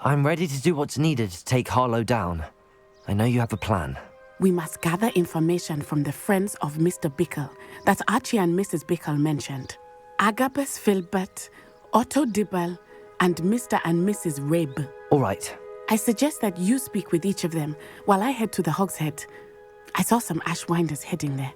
I'm ready to do what's needed to take Harlow down. I know you have a plan. We must gather information from the friends of Mr. Bickle that Archie and Mrs. Bickle mentioned. Agabus Filbert, Otto Dibble, and Mr. and Mrs. Rabe. All right. I suggest that you speak with each of them while I head to the Hogshead. I saw some Ashwinders heading there.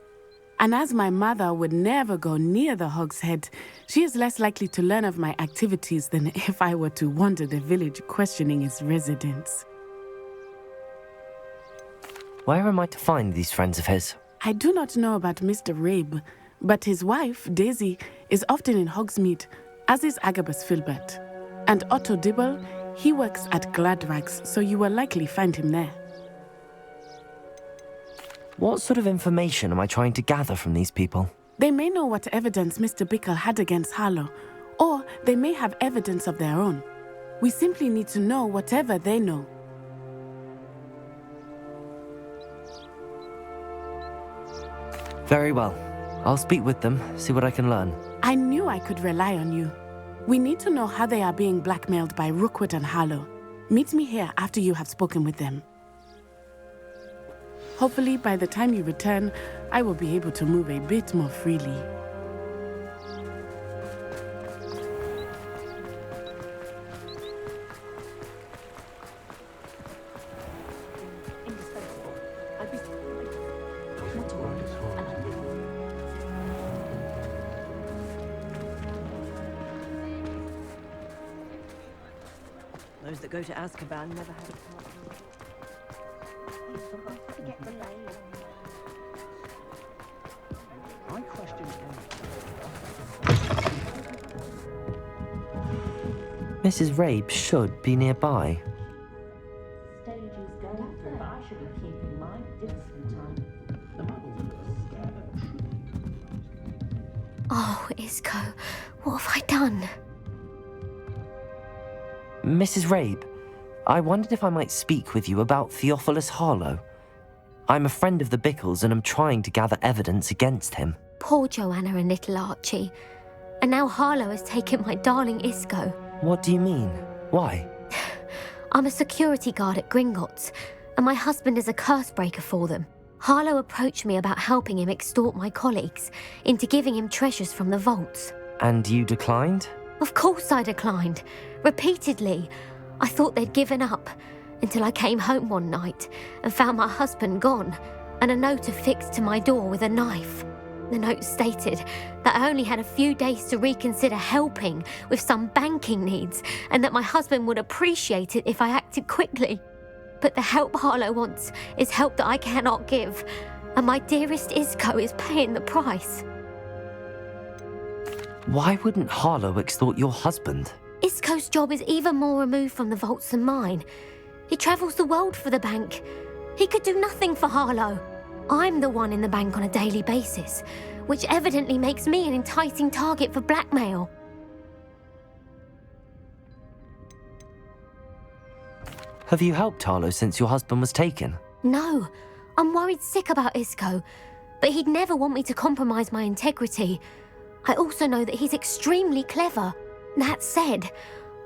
And as my mother would never go near the Hogshead, she is less likely to learn of my activities than if I were to wander the village questioning its residents. Where am I to find these friends of his? I do not know about Mr. Rabe, but his wife, Daisy, is often in Hogsmeade, as is Agabus Filbert. And Otto Dibble, he works at Gladrags, so you will likely find him there. What sort of information am I trying to gather from these people? They may know what evidence Mr. Bickle had against Harlow, or they may have evidence of their own. We simply need to know whatever they know. Very well. I'll speak with them, see what I can learn. I knew I could rely on you. We need to know how they are being blackmailed by Rookwood and Harlow. Meet me here after you have spoken with them. Hopefully, by the time you return, I will be able to move a bit more freely. Those that go to Azkaban never have a part. I question Mrs. Rabe should be nearby. Stages going through, but I should be keeping my distance time. Oh, Isco, what have I done? Mrs. Rabe, I wondered if I might speak with you about Theophilus Harlow. I'm a friend of the Bickles and I'm trying to gather evidence against him. Poor Joanna and little Archie. And now Harlow has taken my darling Isco. What do you mean? Why? I'm a security guard at Gringotts, and my husband is a curse breaker for them. Harlow approached me about helping him extort my colleagues into giving him treasures from the vaults. And you declined? Of course I declined. Repeatedly. I thought they'd given up, until I came home one night and found my husband gone, and a note affixed to my door with a knife. The note stated that I only had a few days to reconsider helping with some banking needs, and that my husband would appreciate it if I acted quickly. But the help Harlow wants is help that I cannot give, and my dearest Isco is paying the price. Why wouldn't Harlow extort your husband? Isco's job is even more removed from the vaults than mine. He travels the world for the bank. He could do nothing for Harlow. I'm the one in the bank on a daily basis, which evidently makes me an enticing target for blackmail. Have you helped Harlow since your husband was taken? No, I'm worried sick about Isco, but he'd never want me to compromise my integrity. I also know that he's extremely clever. That said,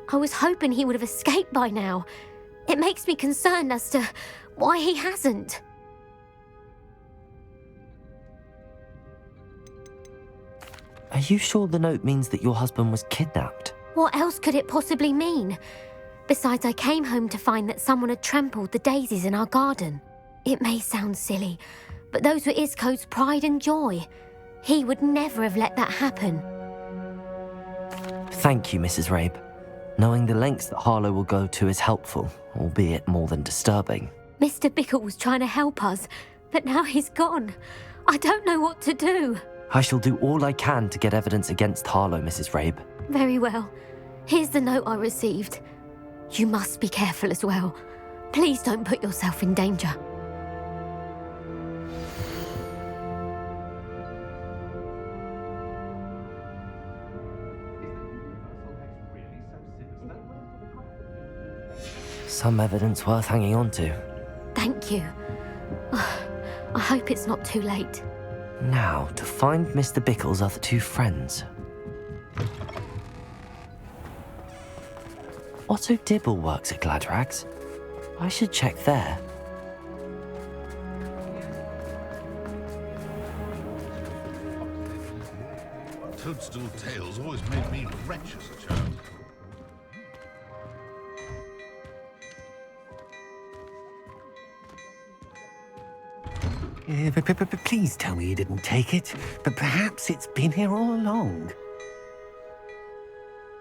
I was hoping he would have escaped by now. It makes me concerned as to why he hasn't. Are you sure the note means that your husband was kidnapped? What else could it possibly mean? Besides, I came home to find that someone had trampled the daisies in our garden. It may sound silly, but those were Isco's pride and joy. He would never have let that happen. Thank you, Mrs. Rabe. Knowing the lengths that Harlow will go to is helpful, albeit more than disturbing. Mr. Bickle was trying to help us, but now he's gone. I don't know what to do. I shall do all I can to get evidence against Harlow, Mrs. Rabe. Very well. Here's the note I received. You must be careful as well. Please don't put yourself in danger. Some evidence worth hanging on to. Thank you. I hope it's not too late. Now, to find Mr. Bickle's other two friends. Otto Dibble works at Gladrags. I should check there. Toadstool tales always made me wretched as a child. Please tell me you didn't take it. But perhaps it's been here all along.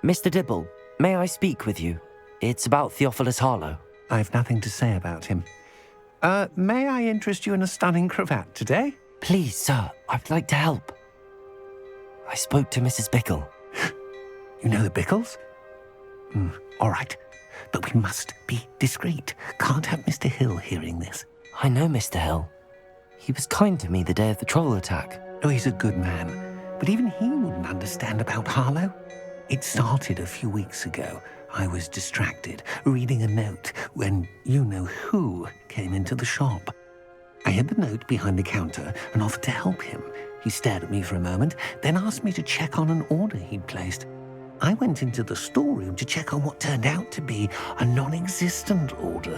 Mr. Dibble, may I speak with you? It's about Theophilus Harlow. I've nothing to say about him. May I interest you in a stunning cravat today? Please, sir, I'd like to help. I spoke to Mrs. Bickle. You know the Bickles? All right. But we must be discreet. Can't have Mr. Hill hearing this. I know Mr. Hill. He was kind to me the day of the troll attack. Oh, he's a good man. But even he wouldn't understand about Harlow. It started a few weeks ago. I was distracted, reading a note, when you-know-who came into the shop. I hid the note behind the counter and offered to help him. He stared at me for a moment, then asked me to check on an order he'd placed. I went into the storeroom to check on what turned out to be a non-existent order.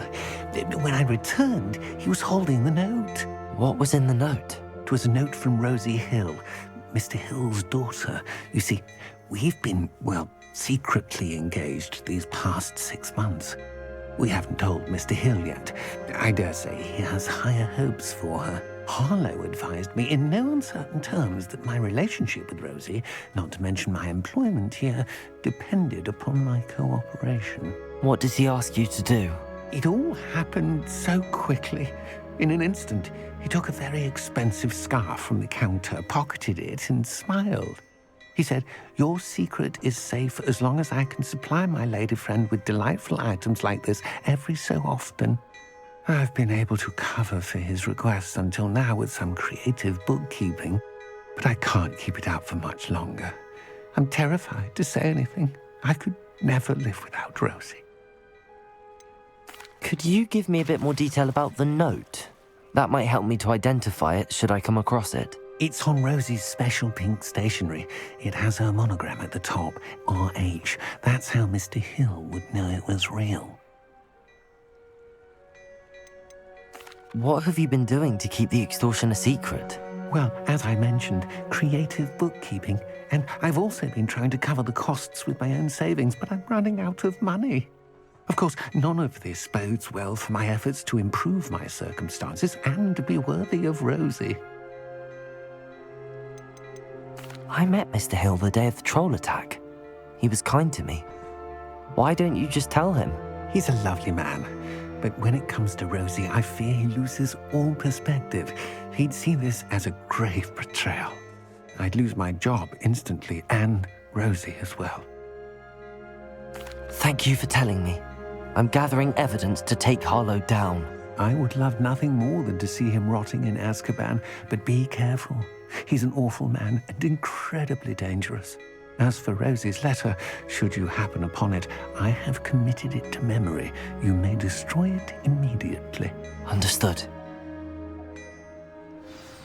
When I returned, he was holding the note. What was in the note? It was a note from Rosie Hill, Mr. Hill's daughter. You see, we've been, secretly engaged these past 6 months. We haven't told Mr. Hill yet. I dare say he has higher hopes for her. Harlow advised me in no uncertain terms that my relationship with Rosie, not to mention my employment here, depended upon my cooperation. What does he ask you to do? It all happened so quickly. In an instant, he took a very expensive scarf from the counter, pocketed it, and smiled. He said, "Your secret is safe as long as I can supply my lady friend with delightful items like this every so often." I've been able to cover for his requests until now with some creative bookkeeping, but I can't keep it up for much longer. I'm terrified to say anything. I could never live without Rosie. Could you give me a bit more detail about the note? That might help me to identify it should I come across it. It's on Rosie's special pink stationery. It has her monogram at the top, RH. That's how Mr. Hill would know it was real. What have you been doing to keep the extortion a secret? Well, as I mentioned, creative bookkeeping. And I've also been trying to cover the costs with my own savings, but I'm running out of money. Of course, none of this bodes well for my efforts to improve my circumstances and to be worthy of Rosie. I met Mr. Hill the day of the troll attack. He was kind to me. Why don't you just tell him? He's a lovely man. But when it comes to Rosie, I fear he loses all perspective. He'd see this as a grave betrayal. I'd lose my job instantly, and Rosie as well. Thank you for telling me. I'm gathering evidence to take Harlow down. I would love nothing more than to see him rotting in Azkaban, but be careful. He's an awful man and incredibly dangerous. As for Rosie's letter, should you happen upon it, I have committed it to memory. You may destroy it immediately. Understood.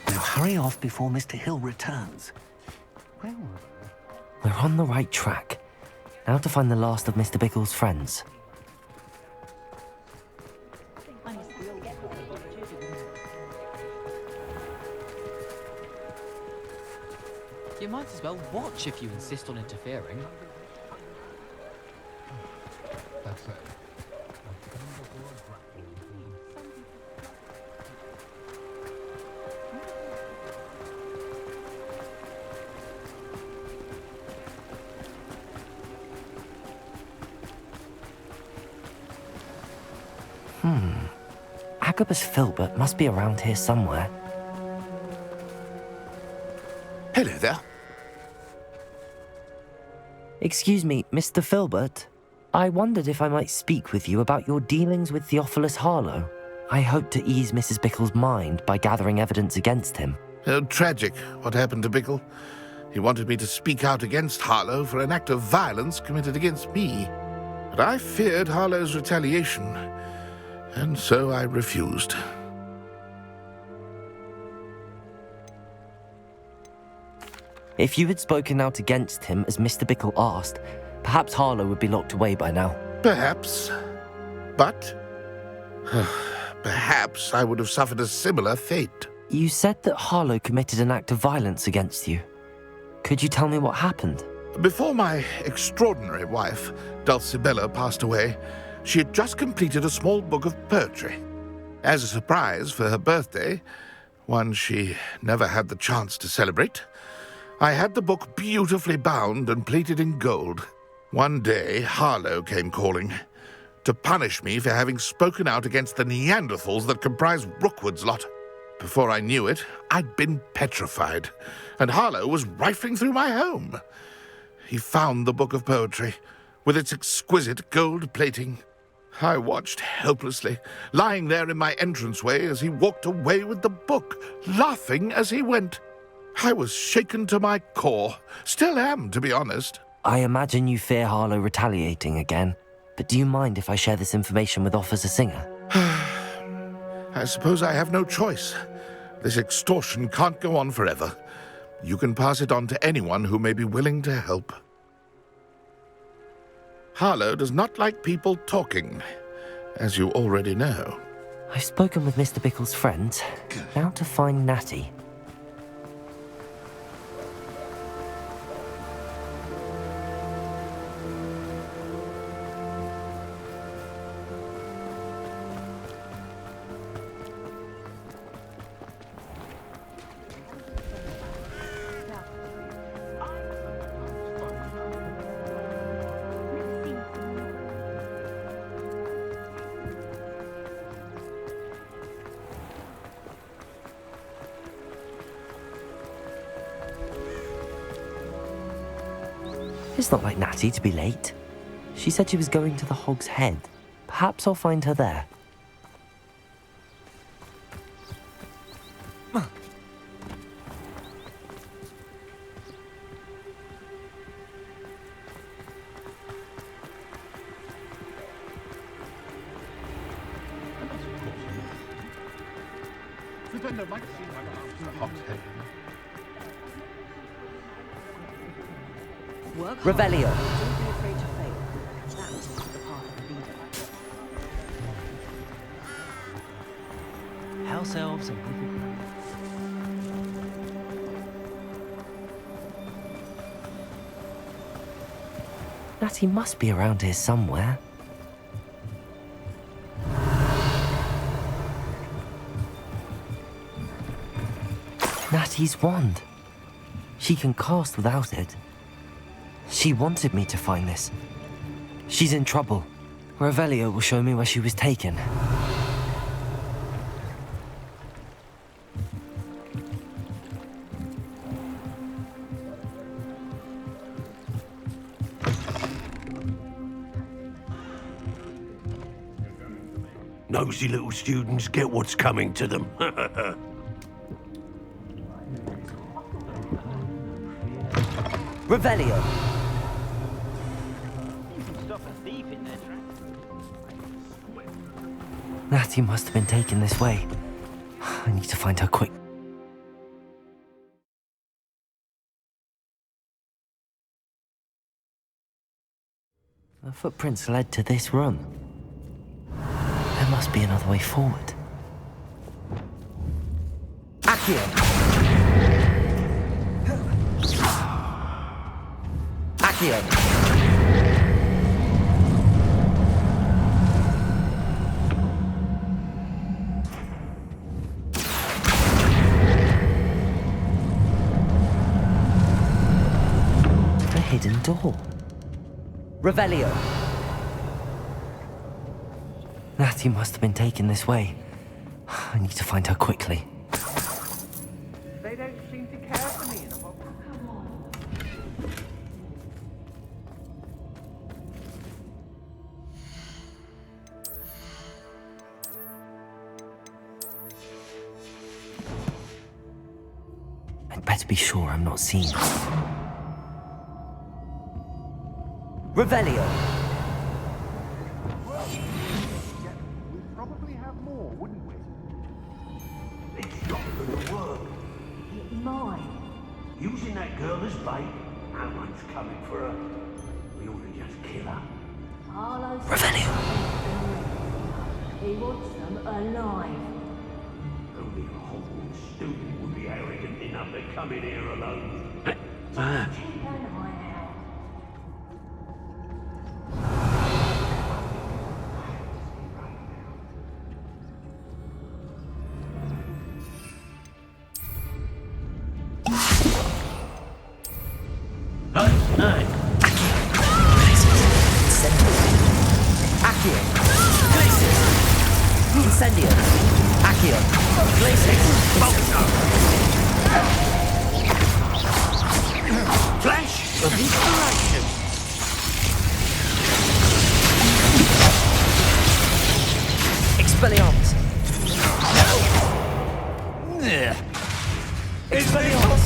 Now hurry off before Mr. Hill returns. Well, We're on the right track. Now to find the last of Mr. Bickle's friends. You might as well watch if you insist on interfering. That's it. Agabus Filbert must be around here somewhere. Hello there. Excuse me, Mr. Filbert. I wondered if I might speak with you about your dealings with Theophilus Harlow. I hope to ease Mrs. Bickle's mind by gathering evidence against him. Tragic what happened to Bickle. He wanted me to speak out against Harlow for an act of violence committed against me. But I feared Harlow's retaliation, and so I refused. If you had spoken out against him as Mr. Bickle asked, perhaps Harlow would be locked away by now. Perhaps. But perhaps I would have suffered a similar fate. You said that Harlow committed an act of violence against you. Could you tell me what happened? Before my extraordinary wife, Dulcibella, passed away, she had just completed a small book of poetry. As a surprise for her birthday, one she never had the chance to celebrate, I had the book beautifully bound and plated in gold. One day, Harlow came calling to punish me for having spoken out against the Neanderthals that comprise Rookwood's lot. Before I knew it, I'd been petrified, and Harlow was rifling through my home. He found the book of poetry, with its exquisite gold plating. I watched helplessly, lying there in my entranceway as he walked away with the book, laughing as he went. I was shaken to my core. Still am, to be honest. I imagine you fear Harlow retaliating again, but do you mind if I share this information with Officer Singer? I suppose I have no choice. This extortion can't go on forever. You can pass it on to anyone who may be willing to help. Harlow does not like people talking, as you already know. I've spoken with Mr. Bickle's friends. Now to find Natty. It's not like Natty to be late. She said she was going to the Hog's Head. Perhaps I'll find her there. Work Revelio. hard. Don't be afraid to fail. That is the path of a leader. House elves and Natty must be around here somewhere. Natty's wand. She can cast without it. She wanted me to find this. She's in trouble. Revelio will show me where she was taken. Nosy little students get what's coming to them. Revelio! Natty must have been taken this way. I need to find her quick. The footprints led to this room. There must be another way forward. Accio! Accio! A hidden door. Revelio! Natty must have been taken this way. I need to find her quickly. They don't seem to care for me in a Hogwarts. I'd better be sure I'm not seen. Revelio! We'd probably have more, wouldn't we? It's not gonna work. It might. Using that girl as bait, no one's coming for her. We ought to just kill her. Harlow Revelio. He wants them alive. Only a Hogwarts student would be arrogant enough to come in here alone. Keep an eye out. Accio. Glacius. Incendio. Accio. Glacius. Flash of inspiration. Expelliarmus. Expelliarmus.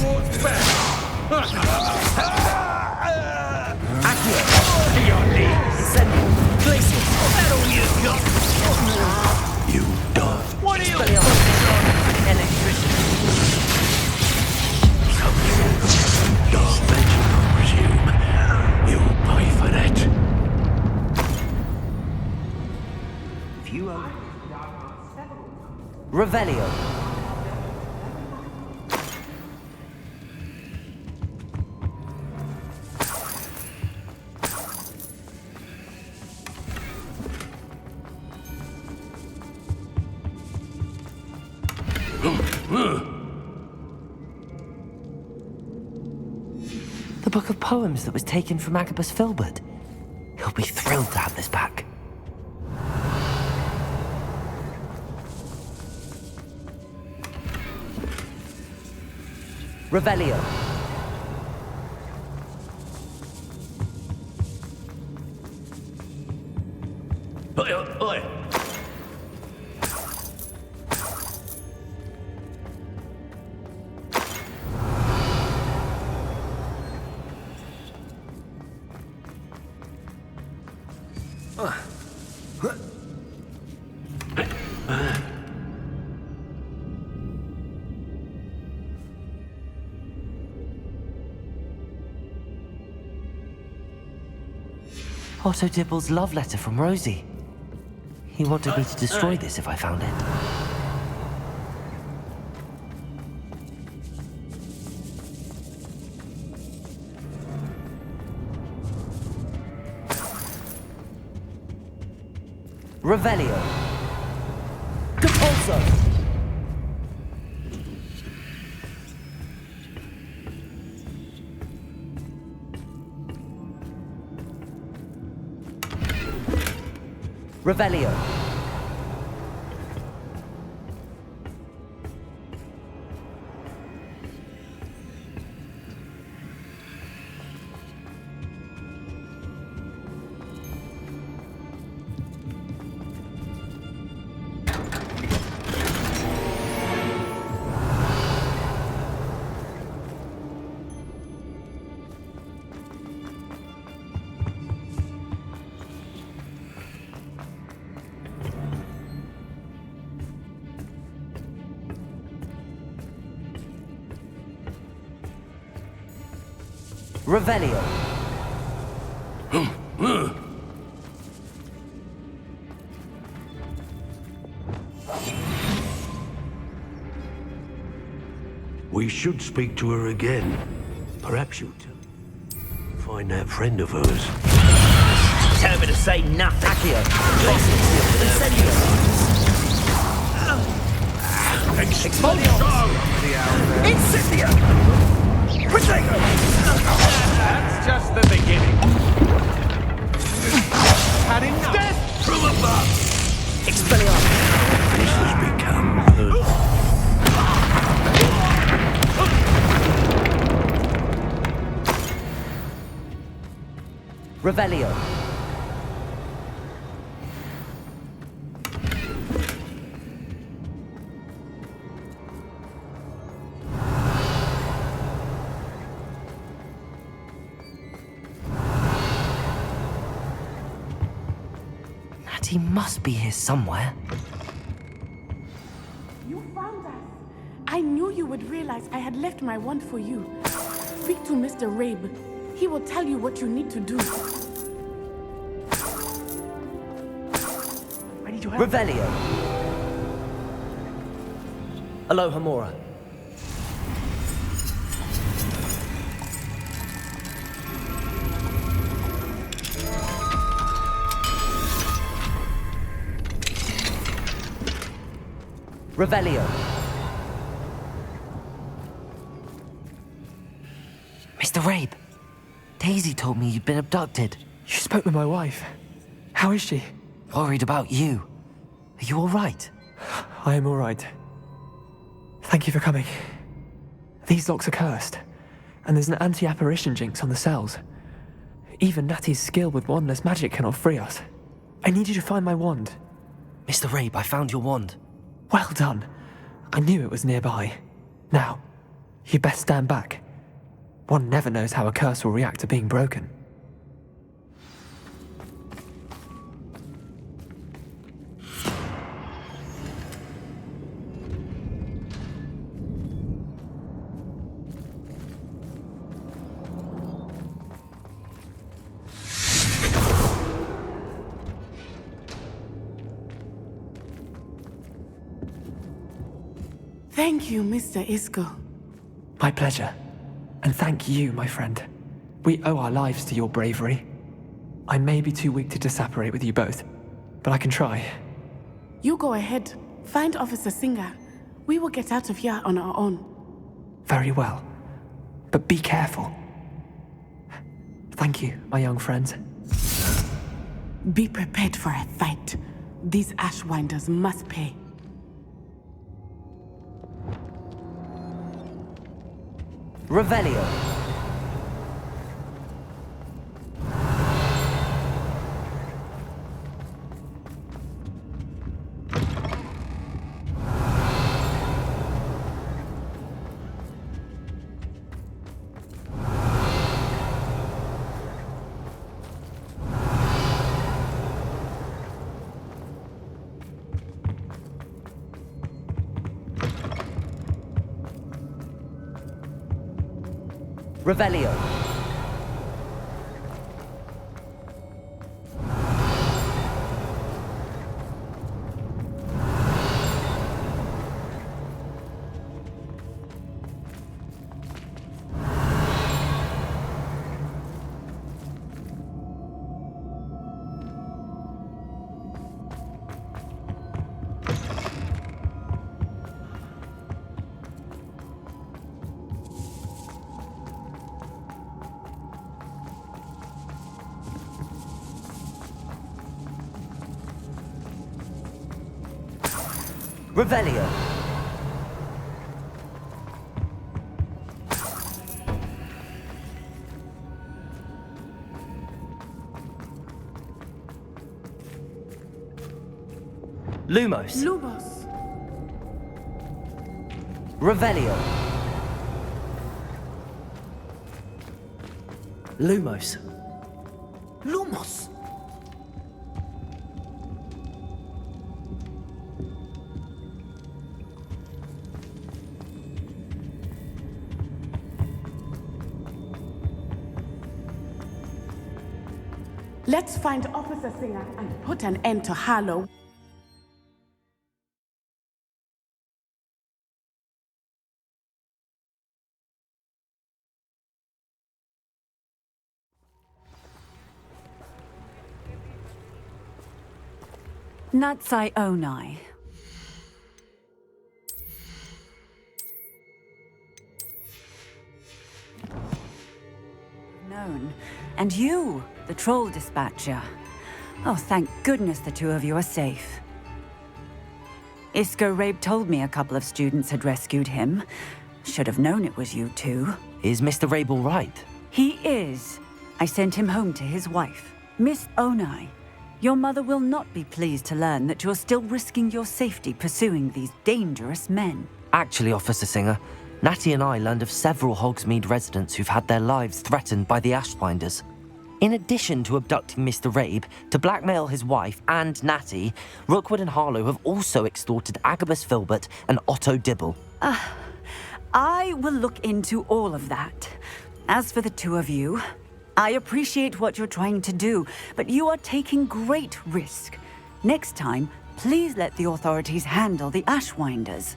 Accio. Incendio. Glacius. You done. What are you? Electricity. Dark magic, I presume. You'll pay for that. If you Revelio. The book of poems that was taken from Agabus Filbert. He'll be thrilled to have this back. Revelio. Oi. Otto Dibble's love letter from Rosie. He wanted me to destroy this if I found it. Revelio. Depulso. Revelio. Revelio. We should speak to her again. Perhaps you find that friend of hers. Tell me to say nothing. Accio. Incendio! Protego! That's just the beginning. Had enough. Death from above! Expelliarmus. This has become Revelio. He must be here somewhere. You found us. I knew you would realize I had left my wand for you. Speak to Mr. Rabe. He will tell you what you need to do. Revelio. Aloha Mora. Revelio. Mr. Rabe, Daisy told me you'd been abducted. You spoke with my wife. How is she? Worried about you. Are you all right? I am all right. Thank you for coming. These locks are cursed, and there's an anti-apparition jinx on the cells. Even Natty's skill with wandless magic cannot free us. I need you to find my wand. Mr. Rabe, I found your wand. Well done. I knew it was nearby. Now, you best stand back. One never knows how a curse will react to being broken. Thank you, Mr. Isco. My pleasure. And thank you, my friend. We owe our lives to your bravery. I may be too weak to disapparate with you both, but I can try. You go ahead. Find Officer Singer. We will get out of here on our own. Very well. But be careful. Thank you, my young friends. Be prepared for a fight. These Ashwinders must pay. Revelio. Revelio. Revelio. Lumos. Lumos. Revelio. Lumos. Lumos. Let's find Officer Singer and put an end to Harlow. Natsai Onai. Known. And you, the troll dispatcher. Oh, thank goodness the two of you are safe. Isco Rabe told me a couple of students had rescued him. Should have known it was you two. Is Mr. Rabe all right? He is. I sent him home to his wife, Miss Onai. Your mother will not be pleased to learn that you're still risking your safety pursuing these dangerous men. Actually, Officer Singer, Natty and I learned of several Hogsmeade residents who've had their lives threatened by the Ashwinders. In addition to abducting Mr. Rabe to blackmail his wife and Natty, Rookwood and Harlow have also extorted Agabus Filbert and Otto Dibble. I will look into all of that. As for the two of you, I appreciate what you're trying to do, but you are taking great risk. Next time, Please let the authorities handle the Ashwinders.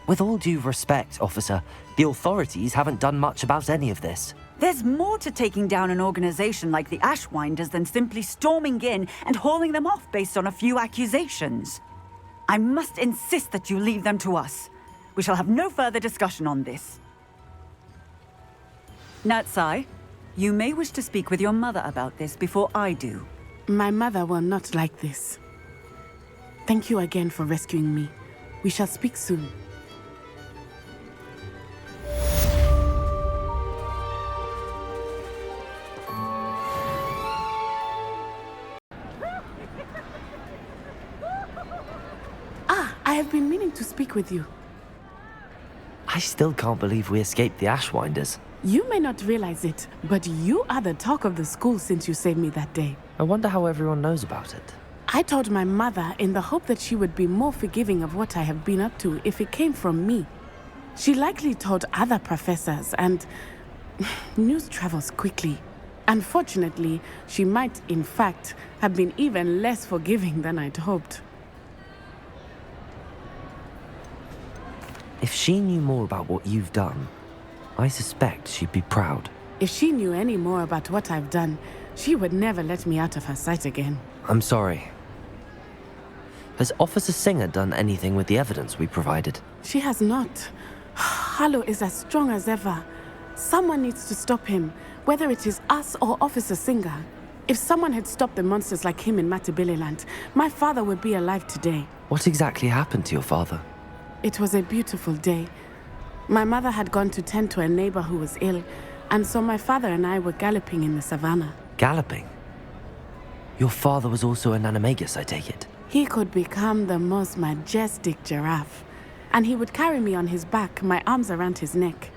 With all due respect, officer, the authorities haven't done much about any of this. There's more to taking down an organization like the Ashwinders than simply storming in and hauling them off based on a few accusations. I must insist that you leave them to us. We shall have no further discussion on this. Natsai, you may wish to speak with your mother about this before I do. My mother will not like this. Thank you again for rescuing me. We shall speak soon. I have been meaning to speak with you. I still can't believe we escaped the Ashwinders. You may not realize it, but you are the talk of the school since you saved me that day. I wonder how everyone knows about it. I told my mother in the hope that she would be more forgiving of what I have been up to if it came from me. She likely told other professors, and news travels quickly. Unfortunately, she might, in fact, have been even less forgiving than I'd hoped. If she knew more about what you've done, I suspect she'd be proud. If she knew any more about what I've done, she would never let me out of her sight again. I'm sorry. Has Officer Singer done anything with the evidence we provided? She has not. Harlow is as strong as ever. Someone needs to stop him, whether it is us or Officer Singer. If someone had stopped the monsters like him in Matabeleland, my father would be alive today. What exactly happened to your father? It was a beautiful day. My mother had gone to tend to a neighbor who was ill, and so my father and I were galloping in the savannah. Galloping? Your father was also an animagus, I take it? He could become the most majestic giraffe, and he would carry me on his back, my arms around his neck.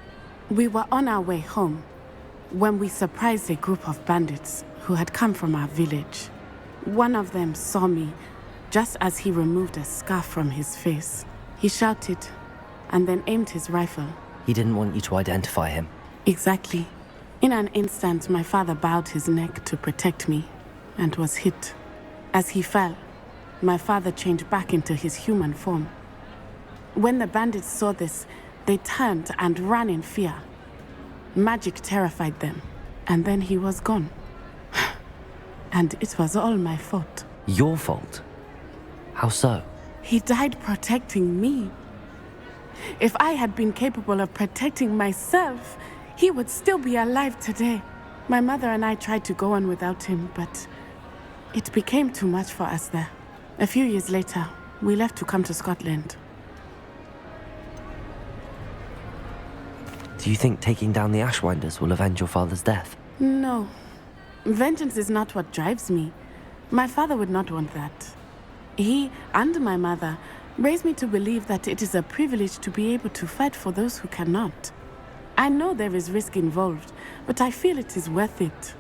We were on our way home when we surprised a group of bandits who had come from our village. One of them saw me just as he removed a scarf from his face. He shouted and then aimed his rifle. He didn't want you to identify him. Exactly. In an instant, my father bowed his neck to protect me and was hit. As he fell, my father changed back into his human form. When the bandits saw this, they turned and ran in fear. Magic terrified them, and then he was gone. And it was all my fault. Your fault? How so? He died protecting me. If I had been capable of protecting myself, he would still be alive today. My mother and I tried to go on without him, but it became too much for us there. A few years later, we left to come to Scotland. Do you think taking down the Ashwinders will avenge your father's death? No. Vengeance is not what drives me. My father would not want that. He and my mother raised me to believe that it is a privilege to be able to fight for those who cannot. I know there is risk involved, but I feel it is worth it.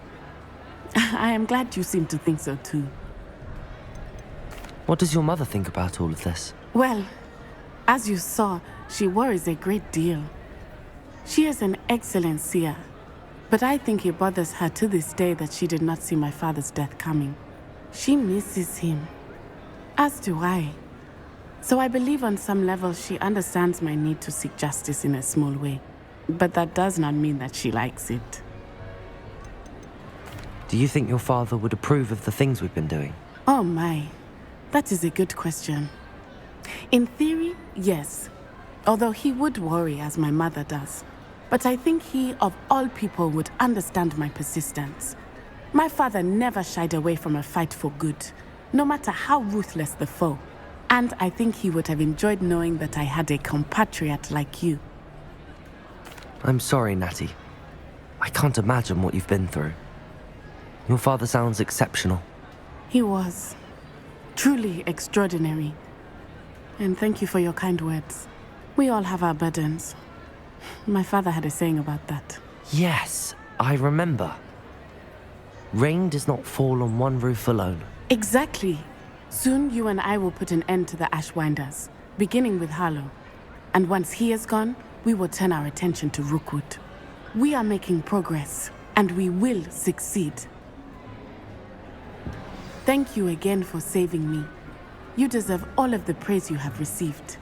I am glad you seem to think so too. What does your mother think about all of this? Well, as you saw, she worries a great deal. She is an excellent seer, but I think it bothers her to this day that she did not see my father's death coming. She misses him. As do I. So I believe on some level she understands my need to seek justice in a small way. But that does not mean that she likes it. Do you think your father would approve of the things we've been doing? Oh my, that is a good question. In theory, yes. Although he would worry as my mother does. But I think he, of all people, would understand my persistence. My father never shied away from a fight for good, no matter how ruthless the foe. And I think he would have enjoyed knowing that I had a compatriot like you. I'm sorry, Natty. I can't imagine what you've been through. Your father sounds exceptional. He was. Truly extraordinary. And thank you for your kind words. We all have our burdens. My father had a saying about that. Yes, I remember. Rain does not fall on one roof alone. Exactly. Soon you and I will put an end to the Ashwinders, beginning with Harlow. And once he is gone, we will turn our attention to Rookwood. We are making progress, and we will succeed. Thank you again for saving me. You deserve all of the praise you have received.